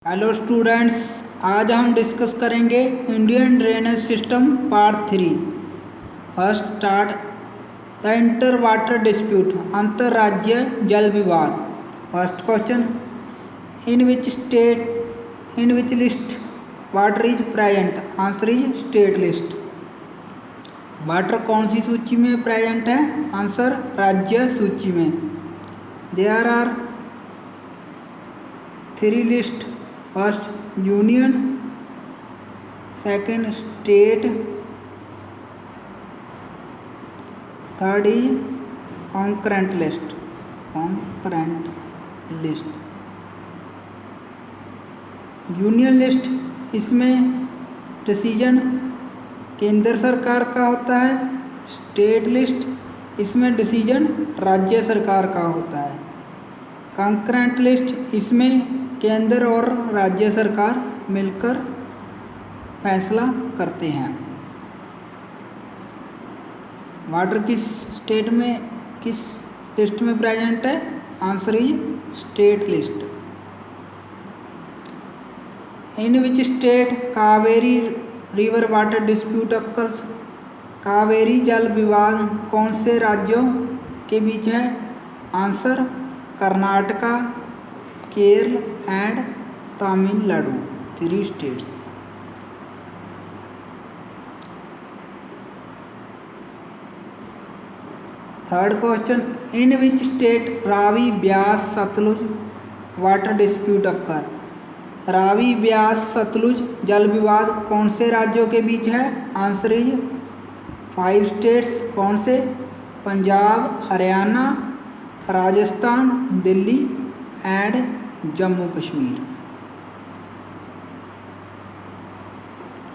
Hello students, आज हम discuss करेंगे Indian drainage system part 3। First start the inter water dispute, अंतर्राज्य जल विवाद। First question, in which list water is present? Answer is state list. Water कौन सी सूची में प्रेजेंट है? आंसर राज्य सूची में। There are 3 list. First union, second state, third is concurrent list. Union list, इसमें डिसीजन केंद्र सरकार का होता है। स्टेट लिस्ट, इसमें डिसीजन राज्य सरकार का होता है। कॉन्करेंट लिस्ट, इसमें केंद्र और राज्य सरकार मिलकर फैसला करते हैं। वाटर किस स्टेट में, किस लिस्ट में प्रेजेंट है? Answer is state list. In which state Kaveri river water dispute occurs? Kaveri जल विवाद कौन से राज्यों के बीच है? Answer Karnataka, Kerala and Tamil Nadu, 3 states. Third question, in which state Ravi Beas Sutlej water dispute occur? Ravi Beas Sutlej जल विवाद कौन से राज्यों के बीच है? Answer is 5 states. कौन से? Punjab, Haryana, Rajasthan, Delhi and Jammu Kashmir.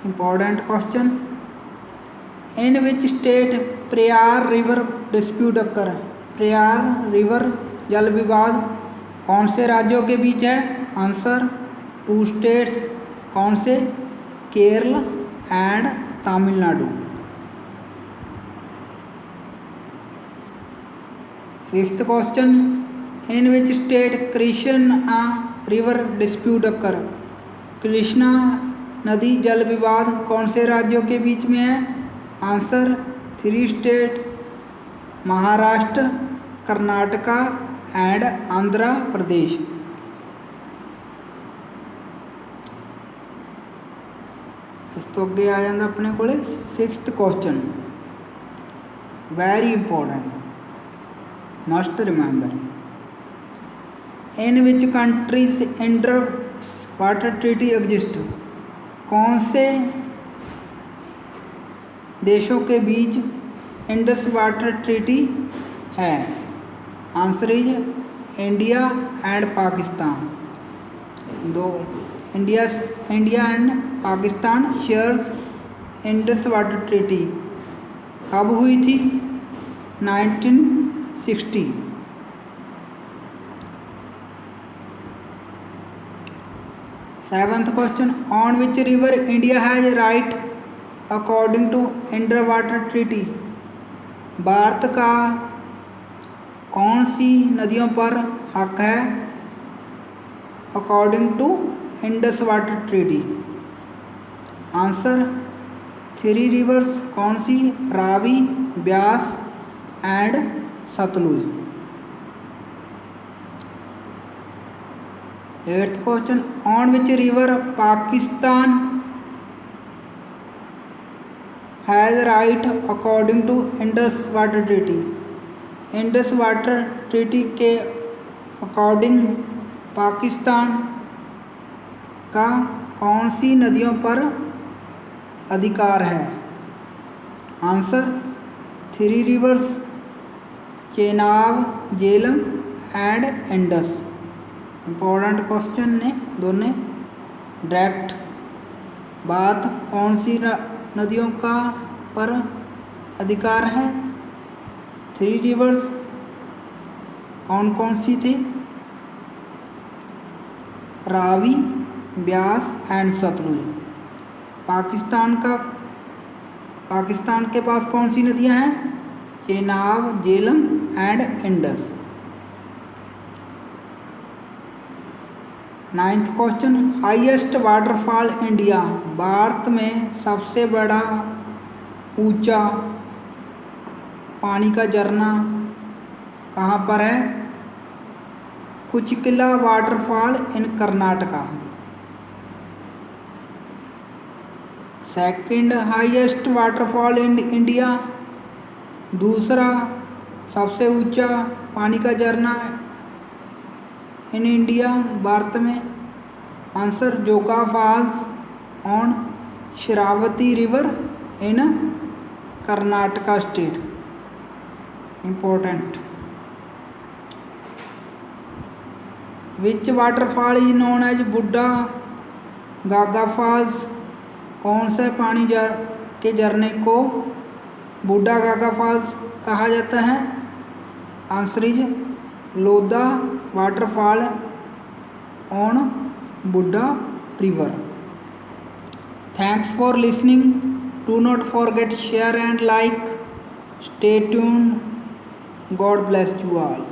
Important question, in which state Periyar river dispute occur? Periyar river जल विवाद कौन से राज्यों के बीच है? Answer 2 states. कौन से? Kerala and Tamil Nadu. Fifth question, in which state Krishna river dispute occur? Krishna नदी जल विवाद कौन से राज्यों के बीच में है? Answer 3 state, Maharashtra, Karnataka and Andhra Pradesh. इस तो अगे आ जाता अपने को 6th question, very important, must remember. In which countries Indus water treaty exist? कौन से देशों के बीच इंडस वाटर ट्रीटी है? Answer is India and Pakistan. India and Pakistan shares Indus water treaty. कब हुई थी? 1960। Seventh question, on which river India has right according to Indus water treaty? Bharat का कौन सी नदियों पर हक है according to Indus water treaty? Answer 3 rivers. कौन सी? Ravi, Beas and Sutlej. 8th question, on which river Pakistan has right according to Indus water treaty? Indus water treaty के अकॉर्डिंग पाकिस्तान का कौन सी नदियों पर अधिकार है? Answer 3 rivers, Chenab, Jhelum and Indus. Important question ने दोनों डायरेक्ट बात कौन सी नदियों का पर अधिकार है? 3 रिवर्स। कौन कौन सी थी? रावी, ब्यास एंड सतलुज। पाकिस्तान के पास कौन सी नदियां हैं? Chenab, Jhelum and Indus. 9th question, highest waterfall India, Bharat में सबसे बड़ा ऊंचा पानी का झरना कहाँ पर है? Kunchikal waterfall in Karnataka. Second highest waterfall in India, दूसरा सबसे ऊंचा पानी का झरना इन इंडिया, भारत में। Answer Jog falls on Sharavati river in Karnataka state. Important. Which waterfall is known as बुड्ढा गागा फॉल्स, कौन से पानी के झरने को बुड्ढा गागा फॉल्स कहा जाता है? Answer is Lodha waterfall on Budha river. Thanks for listening, do not forget share and like, stay tuned, God bless you all.